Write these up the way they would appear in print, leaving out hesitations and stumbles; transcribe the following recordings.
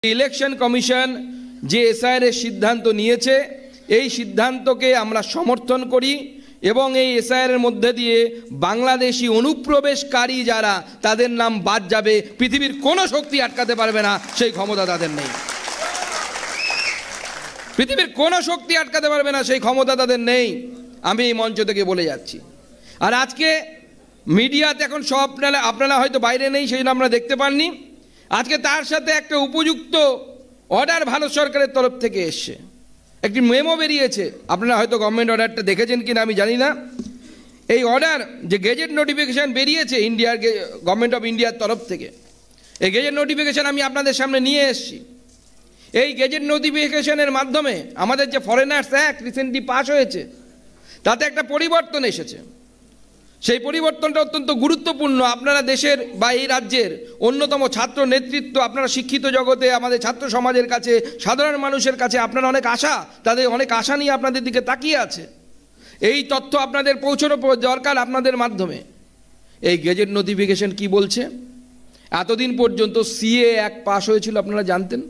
Election commission যে SIR এর সিদ্ধান্ত নিয়েছে এই সিদ্ধান্তকে আমরা সমর্থন করি এবং এই এসআইআর এর মধ্যে দিয়ে বাংলাদেশি অনুপ্রবেশকারী যারা তাদের নাম বাদ যাবে, পৃথিবীর কোনো শক্তি আটকাতে পারবে না, সেই ক্ষমতা তাদের নেই। পৃথিবীর কোনো শক্তি আটকাতে পারবে না, সেই ক্ষমতা তাদের নেই। আমি এই মঞ্চ থেকে বলে যাচ্ছি। আর আজকে মিডিয়াতে এখন সব আপনারা হয়তো বাইরে নেই, সেই জন্য আপনারা দেখতে পাননি। আজকে তার সাথে একটা উপযুক্ত অর্ডার ভারত সরকারের তরফ থেকে এসছে, একটি মেমো বেরিয়েছে। আপনারা হয়তো গভর্নমেন্ট অর্ডারটা দেখেছেন কিনা আমি জানি না। এই অর্ডার যে গেজেট নোটিফিকেশন বেরিয়েছে ইন্ডিয়ার গভর্নমেন্ট অফ ইন্ডিয়ার তরফ থেকে, এই গেজেট নোটিফিকেশন আমি আপনাদের সামনে নিয়ে এসেছি। এই গেজেট নোটিফিকেশনের মাধ্যমে আমাদের যে ফরেনার্স অ্যাক্ট রিসেন্টলি পাস হয়েছে তাতে একটা পরিবর্তন এসেছে। সেই পরিবর্তনটা অত্যন্ত গুরুত্বপূর্ণ। আপনারা দেশের বা এই রাজ্যের অন্যতম ছাত্র নেতৃত্ব, আপনারা শিক্ষিত জগতে আমাদের ছাত্র সমাজের কাছে, সাধারণ মানুষের কাছে আপনারা অনেক আশা, তাদের অনেক আশা নিয়ে আপনাদের দিকে তাকিয়ে আছে। এই তথ্য আপনাদের পৌঁছানো দরকার আপনাদের মাধ্যমে। এই গেজেট নোটিফিকেশন কি বলছে? এতদিন পর্যন্ত সিএ অ্যাক্ট পাস হয়েছিল, আপনারা জানতেন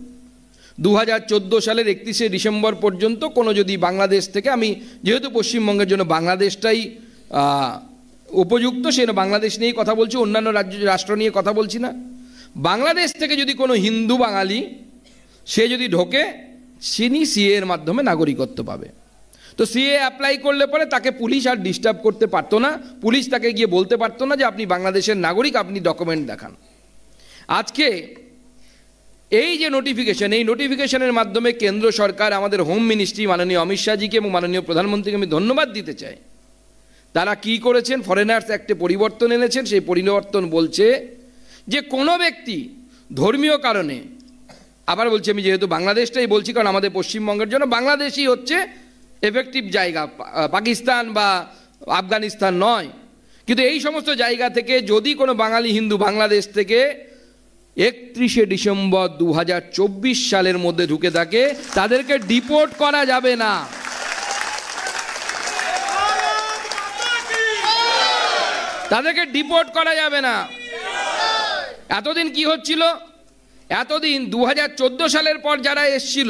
2014 সালের 31শে ডিসেম্বর পর্যন্ত কোনো যদি বাংলাদেশ থেকে, আমি যেহেতু পশ্চিমবঙ্গের জন্য বাংলাদেশটাই উপযুক্ত সেজন্য বাংলাদেশ নিয়েই কথা বলছি, অন্যান্য রাষ্ট্র নিয়ে কথা বলছি না। বাংলাদেশ থেকে যদি কোনো হিন্দু বাঙালি সে যদি ঢোকে, তিনি সিএ এর মাধ্যমে নাগরিকত্ব পাবে। তো সিএ অ্যাপ্লাই করলে পরে তাকে পুলিশ আর ডিস্টার্ব করতে পারতো না, পুলিশ তাকে গিয়ে বলতে পারতো না যে আপনি বাংলাদেশের নাগরিক, আপনি ডকুমেন্ট দেখান। আজকে এই যে নোটিফিকেশন, এই নোটিফিকেশনের মাধ্যমে কেন্দ্র সরকার, আমাদের হোম মিনিস্ট্রি মাননীয় অমিত শাহজিকে এবং মাননীয় প্রধানমন্ত্রীকে আমি ধন্যবাদ দিতে চাই। তারা কি করেছেন? ফরেনার্স অ্যাক্টে পরিবর্তন এনেছেন। সেই পরিবর্তন বলছে যে কোনো ব্যক্তি ধর্মীয় কারণে, আবার বলছি আমি যেহেতু বাংলাদেশটাই বলছি কারণ আমাদের পশ্চিমবঙ্গের জন্য বাংলাদেশই হচ্ছে এফেক্টিভ জায়গা, পাকিস্তান বা আফগানিস্তান নয়। কিন্তু এই সমস্ত জায়গা থেকে যদি কোনো বাঙালি হিন্দু বাংলাদেশ থেকে 31শে ডিসেম্বর 2024 সালের মধ্যে ঢুকে থাকে, তাদেরকে ডিপোর্ট করা যাবে না। তাদেরকে ডিপোর্ট করা যাবে না। এতদিন কি হচ্ছিল? এতদিন 2014 সালের পর যারা এসছিল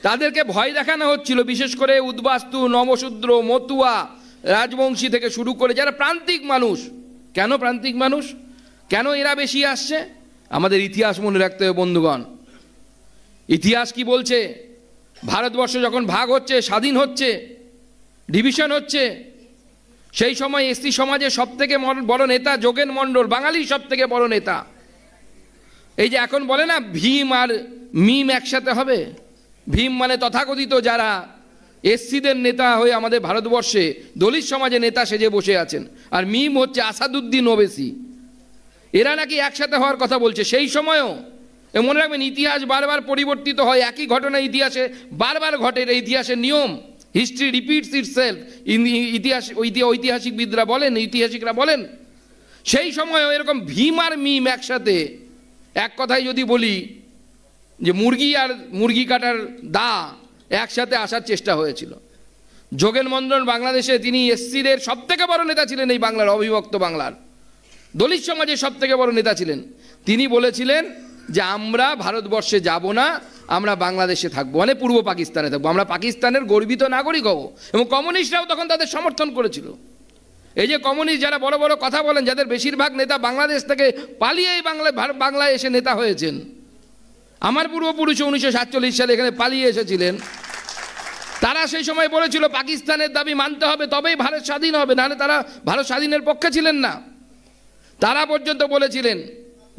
তাদেরকে ভয় দেখানো হচ্ছিল, বিশেষ করে উদ্বাস্তু, নমশূদ্র, মতুয়া, রাজবংশী থেকে শুরু করে যারা প্রান্তিক মানুষ। কেন প্রান্তিক মানুষ? কেন এরা বেশি আসছে? আমাদের ইতিহাস মনে রাখতে হবে বন্ধুগণ। ইতিহাস কি বলছে? ভারতবর্ষ যখন ভাগ হচ্ছে, স্বাধীন হচ্ছে, ডিভিশন হচ্ছে, সেই সময় এসটি সমাজের সব থেকে বড় নেতা যোগেন মণ্ডল, বাঙালির সব থেকে বড় নেতা। এই যে এখন বলে না ভীম আর মিম একসাথে হবে, ভীম মানে তথাকথিত যারা এসসিদের নেতা হয়ে আমাদের ভারতবর্ষে দলিত সমাজের নেতা সেজে বসে আছেন, আর মিম হচ্ছে আসাদুদ্দিন ওবেসি। এরা নাকি একসাথে হওয়ার কথা বলছে। সেই সময়ও মনে রাখবেন, ইতিহাস বারবার পরিবর্তিত হয়, একই ঘটনা ইতিহাসে বারবার ঘটে, এটা ইতিহাসের নিয়ম। হিস্ট্রি রিপিটস ইটসেলফ, ইতিহাস ঐতিহাসিকবিদরা বলেন, ঐতিহাসিকরা বলেন। সেই সময়ও এরকম ভীম আর মিম একসাথে, এক কথায় যদি বলি যে মুরগি আর মুরগি কাটার দা একসাথে আসার চেষ্টা হয়েছিল। যোগেন মণ্ডল বাংলাদেশে তিনি এসসিদের সব থেকে বড় নেতা ছিলেন, এই বাংলার অবিভক্ত বাংলার দলিত সমাজের সব থেকে বড় নেতা ছিলেন। তিনি বলেছিলেন যে আমরা ভারতবর্ষে যাব না, আমরা বাংলাদেশে থাকবো, মানে পূর্ব পাকিস্তানে থাকবো, আমরা পাকিস্তানের গর্বিত নাগরিক হব। এবং কমিউনিস্টরাও তখন তাদের সমর্থন করেছিল। এই যে কমিউনিস্ট যারা বড় বড় কথা বলেন, যাদের বেশিরভাগ নেতা বাংলাদেশ থেকে পালিয়েই বাংলায় এসে নেতা হয়েছেন। আমার পূর্বপুরুষ 1947 সালে এখানে পালিয়ে এসেছিলেন। তারা সেই সময় বলেছিল পাকিস্তানের দাবি মানতে হবে, তবেই ভারত স্বাধীন হবে, নাহলে তারা ভারত স্বাধীনের পক্ষে ছিলেন না। তারা পর্যন্ত বলেছিলেন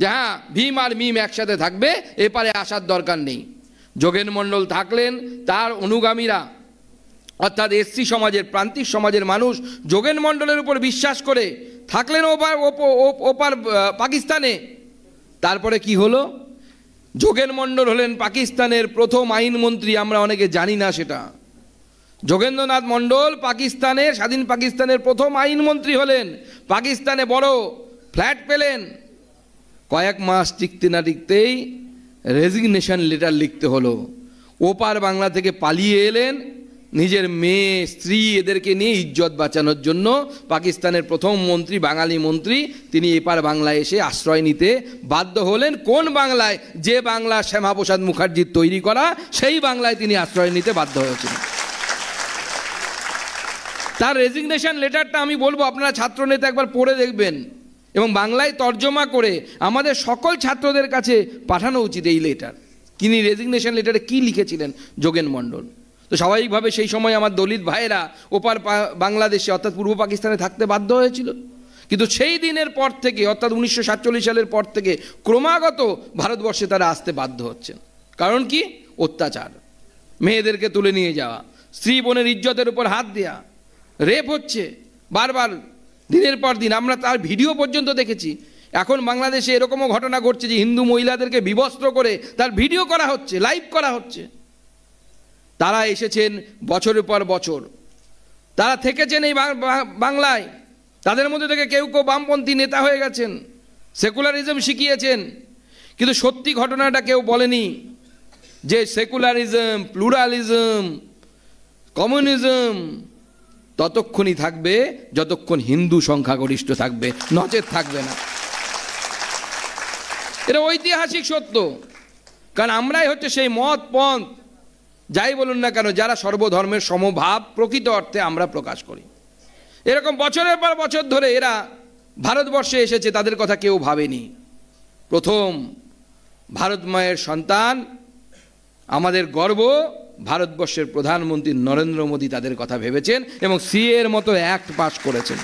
যে হ্যাঁ ভীম আর মিম একসাথে থাকবে, এপারে আসার দরকার নেই। যোগেন মণ্ডল থাকলেন, তার অনুগামীরা অর্থাৎ এসসি সমাজের, প্রান্তিক সমাজের মানুষ যোগেন মণ্ডলের উপর বিশ্বাস করে থাকলেন ওপার পাকিস্তানে। তারপরে কি হলো? যোগেন মণ্ডল হলেন পাকিস্তানের প্রথম আইনমন্ত্রী। আমরা অনেকে জানি না সেটা। যোগেন্দ্রনাথ মণ্ডল পাকিস্তানের, স্বাধীন পাকিস্তানের প্রথম আইনমন্ত্রী হলেন। পাকিস্তানে বড় ফ্ল্যাট পেলেন। কয়েক মাস টিকতে না টিকতেই রেজিগনেশন লেটার লিখতে হলো। ওপার বাংলা থেকে পালিয়ে এলেন, নিজের মেয়ে স্ত্রী এদেরকে নিয়ে ইজ্জত বাঁচানোর জন্য পাকিস্তানের প্রথম মন্ত্রী, বাঙালি মন্ত্রী, তিনি এপার বাংলায় এসে আশ্রয় নিতে বাধ্য হলেন। কোন বাংলায়? যে বাংলা শ্যামাপ্রসাদ মুখার্জির তৈরি করা, সেই বাংলায় তিনি আশ্রয় নিতে বাধ্য হয়েছিলেন। তার রেজিগনেশন লেটারটা আমি বলবো আপনারা ছাত্রনেতা একবার পড়ে দেখবেন এবং বাংলায় তর্জমা করে আমাদের সকল ছাত্রদের কাছে পাঠানো উচিত এই লেটার। তিনি রেজিগনেশন লেটারে কি লিখেছিলেন যোগেন মণ্ডল। তো স্বাভাবিকভাবে সেই সময় আমার দলিত ভাইয়েরা ওপার বাংলাদেশে অর্থাৎ পূর্ব পাকিস্তানে থাকতে বাধ্য হয়েছিল। কিন্তু সেই দিনের পর থেকে অর্থাৎ 1947 সালের পর থেকে ক্রমাগত ভারতবর্ষে তারা আসতে বাধ্য হচ্ছেন। কারণ কি? অত্যাচার, মেয়েদেরকে তুলে নিয়ে যাওয়া, স্ত্রী বোনের ইজ্জতের উপর হাত দেওয়া, রেপ হচ্ছে বারবার দিনের পর দিন। আমরা তার ভিডিও পর্যন্ত দেখেছি। এখন বাংলাদেশে এরকমও ঘটনা ঘটছে যে হিন্দু মহিলাদেরকে বিবস্ত্র করে তার ভিডিও করা হচ্ছে, লাইভ করা হচ্ছে। তারা এসেছেন বছরের পর বছর, তারা থেকেছেন এই বাংলায়। তাদের মধ্যে থেকে কেউ কেউ বামপন্থী নেতা হয়ে গেছেন, সেকুলারিজম শিখিয়েছেন। কিন্তু সত্যি ঘটনাটা কেউ বলেনি যে সেকুলারিজম, প্লুরালিজম, কমিউনিজম ততক্ষণই থাকবে যতক্ষণ হিন্দু সংখ্যাগরিষ্ঠ থাকবে, নচেত থাকবে না। এটা ঐতিহাসিক সত্য। কারণ আমরাই হচ্ছে সেই মত পন্থ, যাই বলুন না কেন, যারা সর্বধর্মের সমভাব প্রকৃত অর্থে আমরা প্রকাশ করি। এরকম বছরের পর বছর ধরে এরা ভারতবর্ষে এসেছে, তাদের কথা কেউ ভাবেনি। প্রথম ভারত মায়ের সন্তান, আমাদের গর্ব, ভারতবর্ষের প্রধানমন্ত্রী নরেন্দ্র মোদী তাদের কথা ভেবেছেন এবং সিএ এর মতো অ্যাক্ট পাশ করেছেন।